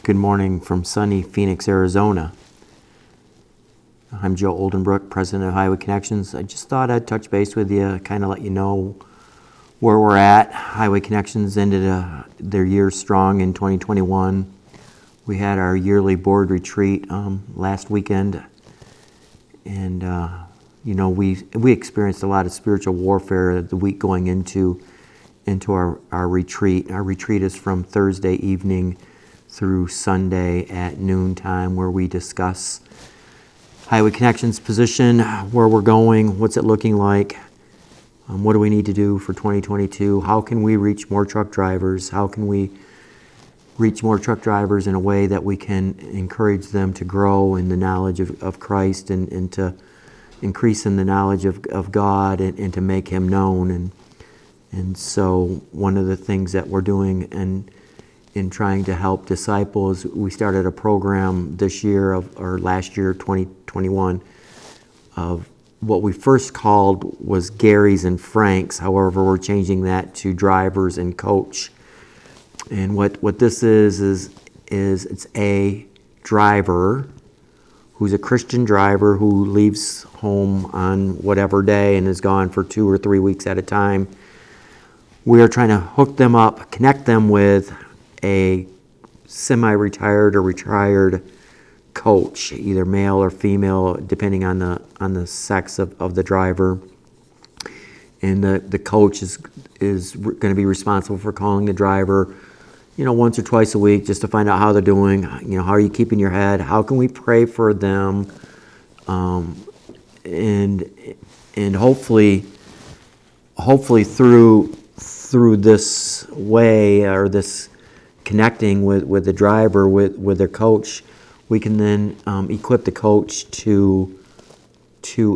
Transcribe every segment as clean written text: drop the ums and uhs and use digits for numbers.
Good morning from sunny Phoenix, Arizona. I'm Joe Oldenbrook, president of Highway Connections. I just thought I'd touch base with you, kind of let you know where we're at. Highway Connections ended their year strong in 2021. We had our yearly board retreat last weekend, and we experienced a lot of spiritual warfare the week going into our retreat. Our retreat is from Thursday evening through Sunday at noontime, where we discuss Highway Connections position, where we're going, what's it looking like, what do we need to do for 2022, how can we reach more truck drivers, how can we reach more truck drivers in a way that we can encourage them to grow in the knowledge of Christ and to increase in the knowledge of God and to make Him known. And so one of the things that we're doing in trying to help disciples, we started a program this year or last year, 2021, of what we first called was Gary's and Frank's. However, we're changing that to drivers and coach. And what this is it's a driver who's a Christian driver who leaves home on whatever day and is gone for 2 or 3 weeks at a time. We are trying to hook them up, connect them with a semi-retired or retired coach, either male or female, depending on the sex of the driver. And the coach is going to be responsible for calling the driver, once or twice a week, just to find out how they're doing. How are you keeping your head? How can we pray for them? And hopefully through this way, or this connecting with the driver, with their coach, we can then equip the coach to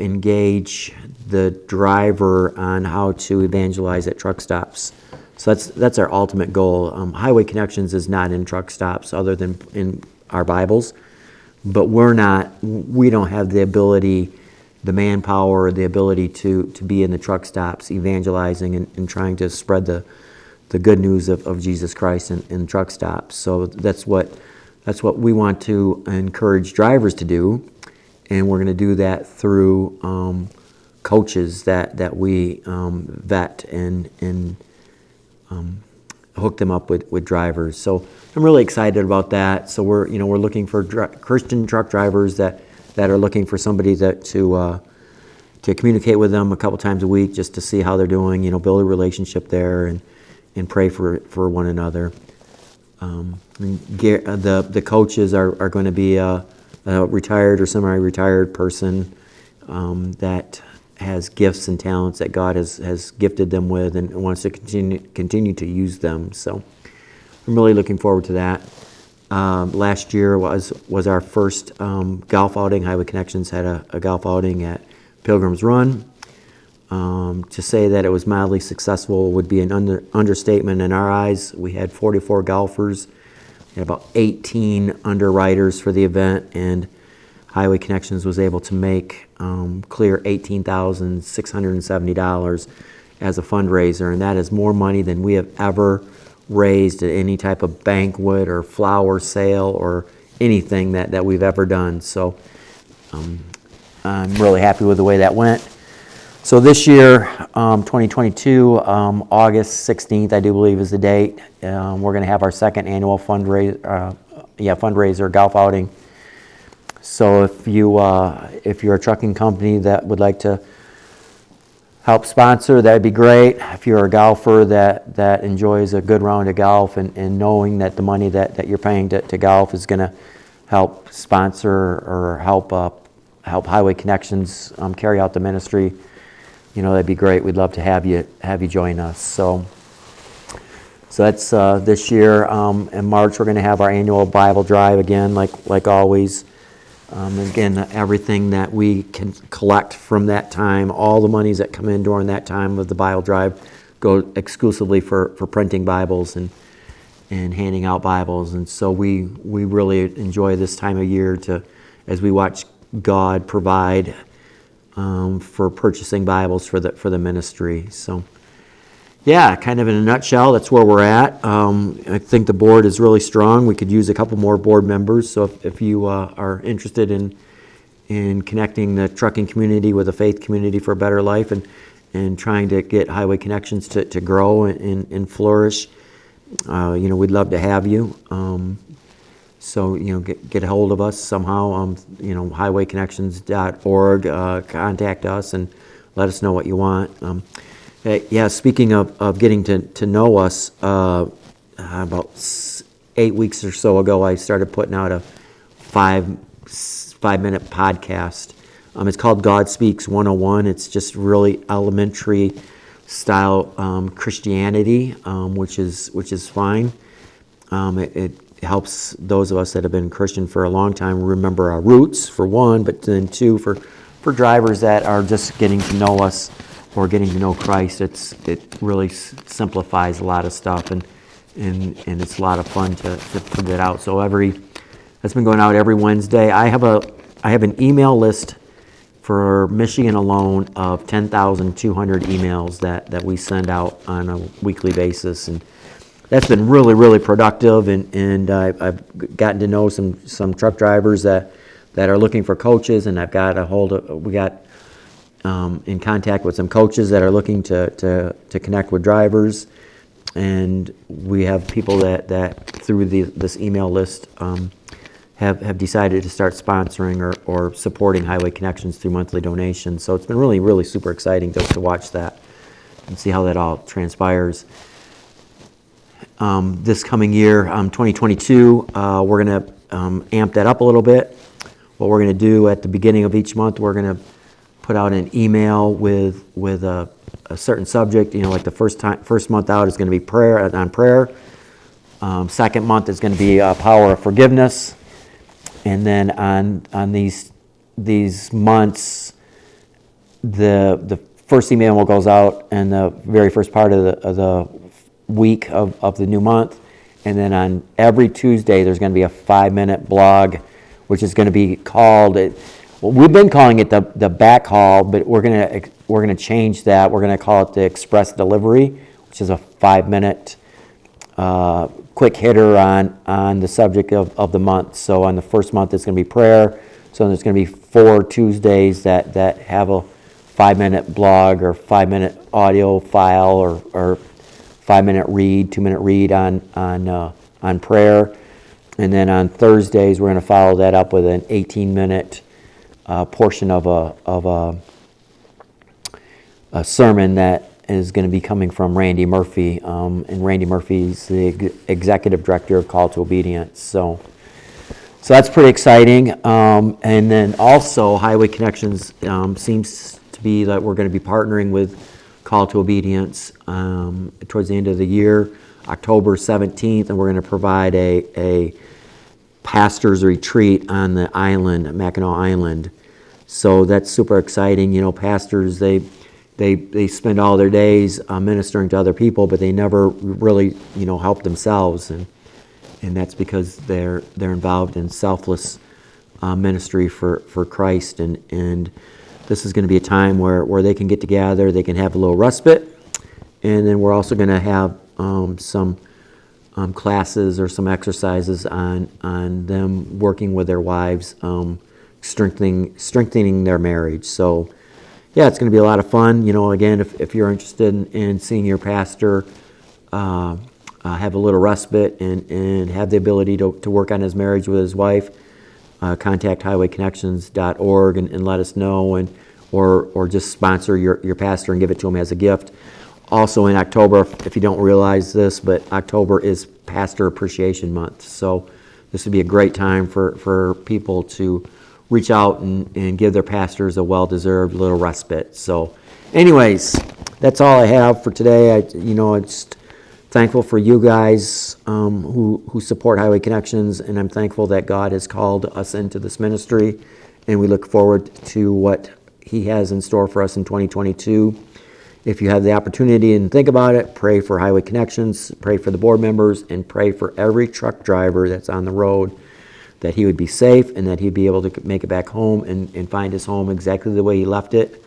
engage the driver on how to evangelize at truck stops. So that's our ultimate goal. Highway Connections is not in truck stops other than in our Bibles, but we don't have the ability, the manpower, or the ability to be in the truck stops evangelizing and trying to spread the good news of Jesus Christ in truck stops. So that's what we want to encourage drivers to do, and we're going to do that through coaches that we vet and hook them up with drivers. So I'm really excited about that. So we're looking for Christian truck drivers that are looking for somebody to communicate with them a couple times a week, just to see how they're doing. Build a relationship there and pray for one another. The coaches are going to be a retired or semi-retired person that has gifts and talents that God has gifted them with and wants to continue to use them. So I'm really looking forward to that. Last year was our first golf outing. Highway Connections had a golf outing at Pilgrim's Run. To say that it was mildly successful would be an understatement in our eyes. We had 44 golfers, we had about 18 underwriters for the event, and Highway Connections was able to make clear $18,670 as a fundraiser, and that is more money than we have ever raised at any type of banquet or flower sale or anything that we've ever done. So I'm really happy with the way that went. So this year, 2022, August 16th, I do believe is the date. We're going to have our second annual fundraiser golf outing. So if you're a trucking company that would like to help sponsor, that'd be great. If you're a golfer that enjoys a good round of golf and knowing that the money that you're paying to golf is going to help sponsor or help Highway Connections carry out the ministry, that'd be great. We'd love to have you join us. So that's this year. In March, we're going to have our annual Bible drive again, like always. Again, everything that we can collect from that time, all the monies that come in during that time of the Bible drive, go exclusively for printing Bibles and handing out Bibles. And so we really enjoy this time of year as we watch God provide for purchasing Bibles for the ministry. So Yeah, kind of in a nutshell, that's where we're at. I think the board is really strong. We could use a couple more board members. So if you are interested in connecting the trucking community with the faith community for a better life, and trying to get Highway Connections to grow and flourish, we'd love to have you. So, get a hold of us somehow, highwayconnections.org, contact us and let us know what you want. Speaking of getting to know us, about 8 weeks or so ago, I started putting out a 5-minute podcast. It's called God Speaks 101. It's just really elementary style Christianity, which is fine. It helps those of us that have been Christian for a long time remember our roots, for one, but then two, for drivers that are just getting to know us or getting to know Christ. It really simplifies a lot of stuff, and it's a lot of fun to put it out. So that's been going out every Wednesday. I have an email list for Michigan alone of 10,200 emails that we send out on a weekly basis, and that's been really, really productive, and I've gotten to know some truck drivers that are looking for coaches, and we got in contact with some coaches that are looking to connect with drivers, and we have people that through this email list have decided to start sponsoring or supporting Highway Connections through monthly donations. So it's been really, really super exciting to watch that and see how that all transpires. This coming year, 2022, we're going to amp that up a little bit. What we're going to do at the beginning of each month, we're going to put out an email with a certain subject. Like the first month out is going to be prayer. Second month is going to be power of forgiveness, and then on these months, the first email goes out in the very first part of the week of the new month, and then on every Tuesday there's going to be a 5-minute blog, which is going to be called, we've been calling it the back haul, but we're going to change that. We're going to call it the express delivery, which is a 5-minute quick hitter on the subject of the month. So on the first month it's going to be prayer. So there's going to be 4 Tuesdays that have a 5-minute blog or 5-minute audio file or 5-minute read, 2-minute read on prayer, and then on Thursdays we're going to follow that up with an 18-minute portion of a sermon that is going to be coming from Randy Murphy, and Randy Murphy's the executive director of Call to Obedience. So that's pretty exciting, and then also Highway Connections seems to be that we're going to be partnering with Call to Obedience towards the end of the year, October 17th, and we're going to provide a pastor's retreat on the island, Mackinac Island. So that's super exciting. Pastors, they spend all their days ministering to other people, but they never really help themselves, and that's because they're involved in selfless ministry for Christ, and this is going to be a time where they can get together, they can have a little respite, and then we're also going to have some classes or some exercises on them working with their wives, strengthening their marriage. So yeah, it's going to be a lot of fun. Again, if you're interested in seeing your pastor have a little respite and have the ability to work on his marriage with his wife, contact highwayconnections.org and let us know, or just sponsor your pastor and give it to him as a gift. Also in October, if you don't realize this, but October is Pastor Appreciation Month. So this would be a great time for people to reach out and give their pastors a well-deserved little respite. So anyways, that's all I have for today. I'm just thankful for you guys who support Highway Connections, and I'm thankful that God has called us into this ministry, and we look forward to what He has in store for us in 2022. If you have the opportunity and think about it, pray for Highway Connections, pray for the board members, and pray for every truck driver that's on the road, that he would be safe and that he'd be able to make it back home and find his home exactly the way he left it,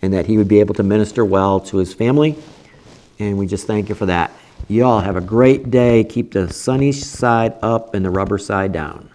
and that he would be able to minister well to his family And we just thank you for that. You all have a great day. Keep the sunny side up and the rubber side down.